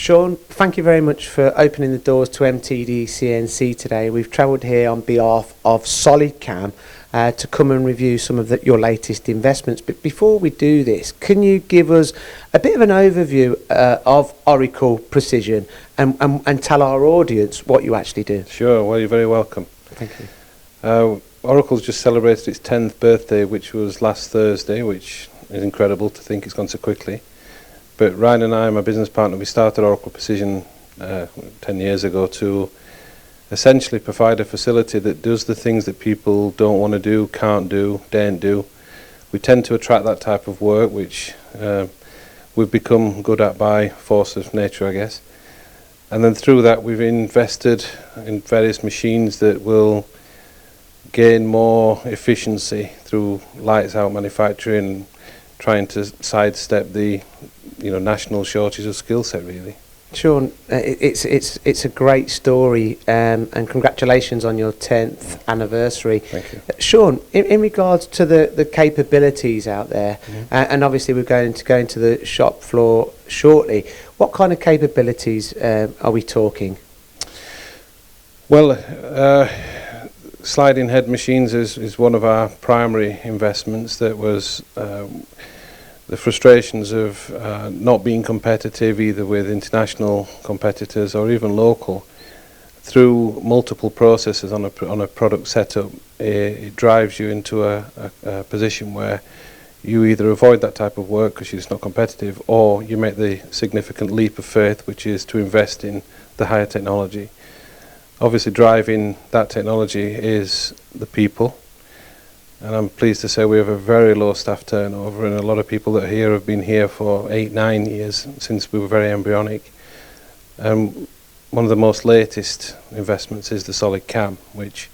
Shaun, thank you very much for opening the doors to MTD CNC today. We've travelled here on behalf of SolidCAM to come and review some of your latest investments. But before we do this, can you give us a bit of an overview of Oracle Precision and tell our audience what you actually do? Sure, well, you're very welcome. Thank you. Oracle's just celebrated its 10th birthday, which was last Thursday, which is incredible to think it's gone so quickly. But Ryan and I, my business partner, we started Oracle Precision 10 years ago to essentially provide a facility that does the things that people don't want to do, can't do, daren't do. We tend to attract that type of work, which we've become good at by force of nature, I guess. And then through that, we've invested in various machines that will gain more efficiency through lights out manufacturing, trying to sidestep the national shortage of skill set, really. Shaun, it's a great story, and congratulations on your 10th anniversary. Thank you. Shaun, in regards to the capabilities out there, and obviously we're going to go into the shop floor shortly, what kind of capabilities are we talking? Well, sliding head machines is one of our primary investments. That was the frustrations of not being competitive either with international competitors or even local. Through multiple processes on a product setup, it drives you into a position where you either avoid that type of work because you're just not competitive, or you make the significant leap of faith, which is to invest in the higher technology. Obviously driving that technology is the people, and I'm pleased to say we have a very low staff turnover, and a lot of people that are here have been here for 8-9 years, since we were very embryonic. One of the most latest investments is the SolidCAM, which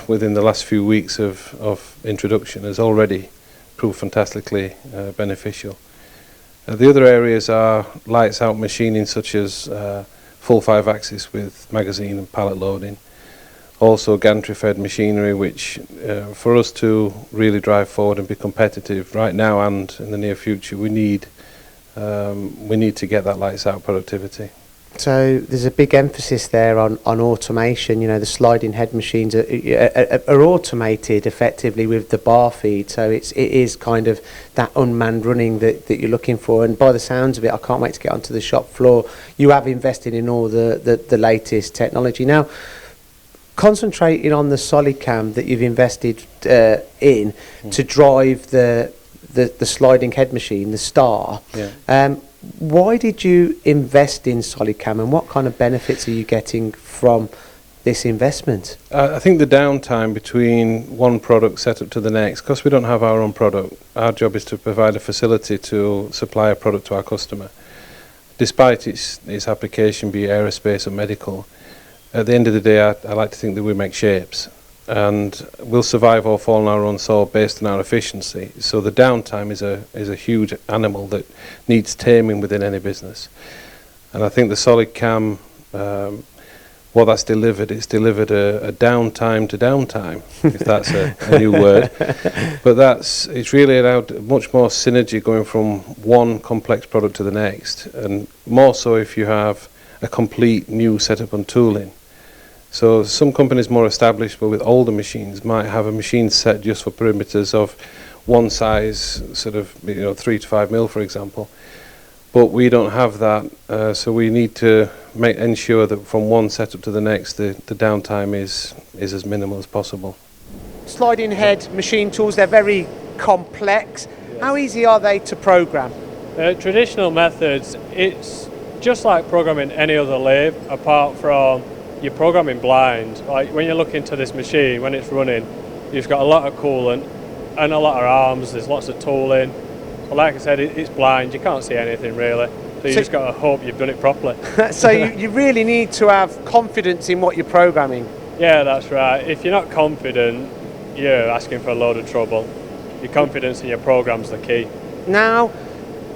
within the last few weeks of introduction has already proved fantastically beneficial. The other areas are lights out machining, such as full 5-axis with magazine and pallet loading. Also gantry fed machinery, which for us to really drive forward and be competitive right now and in the near future, we need to get that lights out productivity. So there's a big emphasis there on automation. The sliding head machines are automated effectively with the bar feed, so it is kind of that unmanned running that you're looking for. And by the sounds of it, I can't wait to get onto the shop floor. You have invested in all the latest technology. Now, concentrating on the SolidCAM that you've invested in to drive the sliding head machine, the Star. Yeah. Why did you invest in SolidCAM, and what kind of benefits are you getting from this investment? I think the downtime between one product setup to the next, because we don't have our own product, our job is to provide a facility to supply a product to our customer. Despite its application, be it aerospace or medical, at the end of the day, I like to think that we make shapes, and we'll survive or fall on our own soil based on our efficiency. So the downtime is a huge animal that needs taming within any business. And I think the SolidCAM, what that's delivered, it's delivered a downtime to downtime, if that's a new word. But it's really allowed much more synergy going from one complex product to the next, and more so if you have a complete new setup and tooling. So some companies more established, but with older machines, might have a machine set just for perimeters of one size, sort of 3 to 5 mil, for example. But we don't have that, so we need to ensure that from one setup to the next, the downtime is as minimal as possible. Sliding head machine tools, they're very complex. Yes. How easy are they to program? Traditional methods, it's just like programming any other lathe, apart from you're programming blind. Like when you look into this machine, when it's running, you've got a lot of coolant and a lot of arms, there's lots of tooling. But like I said, it's blind, you can't see anything really. So you just got to hope you've done it properly. So you really need to have confidence in what you're programming. Yeah, that's right. If you're not confident, you're asking for a load of trouble. Your confidence in your program's the key. Now,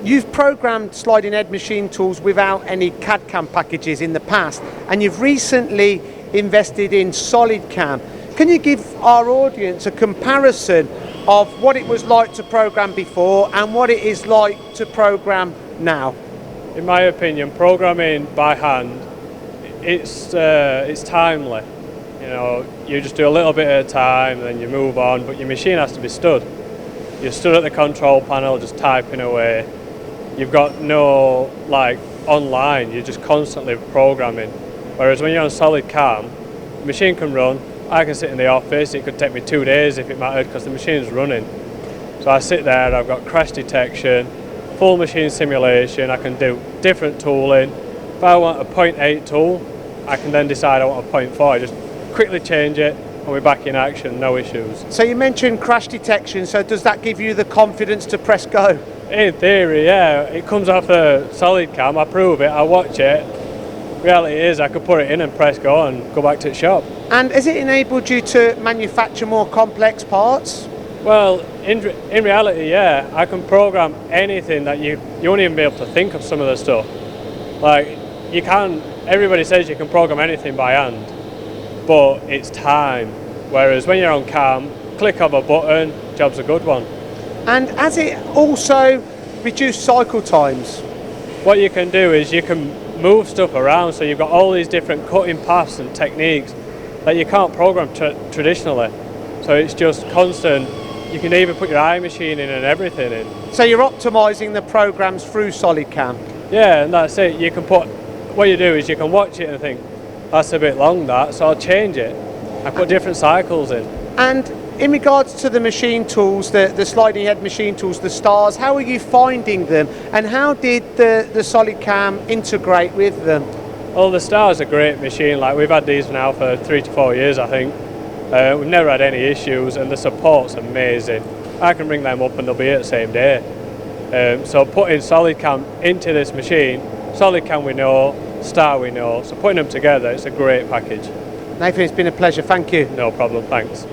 you've programmed sliding head machine tools without any CAD/CAM packages in the past, and you've recently invested in SolidCAM. Can you give our audience a comparison of what it was like to program before and what it is like to program now? in my opinion, programming by hand, it's timely. You know, you just do a little bit at a time, then you move on, but your machine has to be stood. You're stood at the control panel, just typing away. You've got no, like, online, you're just constantly programming. Whereas when you're on SolidCAM, the machine can run, I can sit in the office, it could take me 2 days if it mattered because the machine's running. So I sit there, I've got crash detection, full machine simulation, I can do different tooling. If I want a 0.8 tool, I can then decide I want a 0.4, I just quickly change it and we're back in action, no issues. So you mentioned crash detection, so does that give you the confidence to press go? In theory, yeah, it comes off the SolidCAM, I prove it, I watch it. Reality is I could put it in and press go and go back to the shop. And has it enabled you to manufacture more complex parts? Well, in reality, yeah, I can program anything that you won't even be able to think of some of the stuff. Like, you can, everybody says you can program anything by hand, but it's time. Whereas when you're on CAM, click of a button, job's a good one. And has it also reduced cycle times? What you can do is you can move stuff around, so you've got all these different cutting paths and techniques that you can't program traditionally. So it's just constant. You can even put your eye machine in and everything in. So you're optimising the programs through SolidCAM? Yeah, and that's it. You can put, what you do is you can watch it and think, that's a bit long that, so I'll change it. I put different cycles in. And in regards to the machine tools, the sliding head machine tools, the stars, how are you finding them? And how did the SolidCAM integrate with them? Well, the Star's a great machine. Like, we've had these now for 3 to 4 years, I think. We've never had any issues, and the support's amazing. I can ring them up and they'll be here the same day. So putting SolidCAM into this machine, SolidCAM we know, Star we know, so putting them together, it's a great package. Nathan, it's been a pleasure, thank you. No problem, thanks.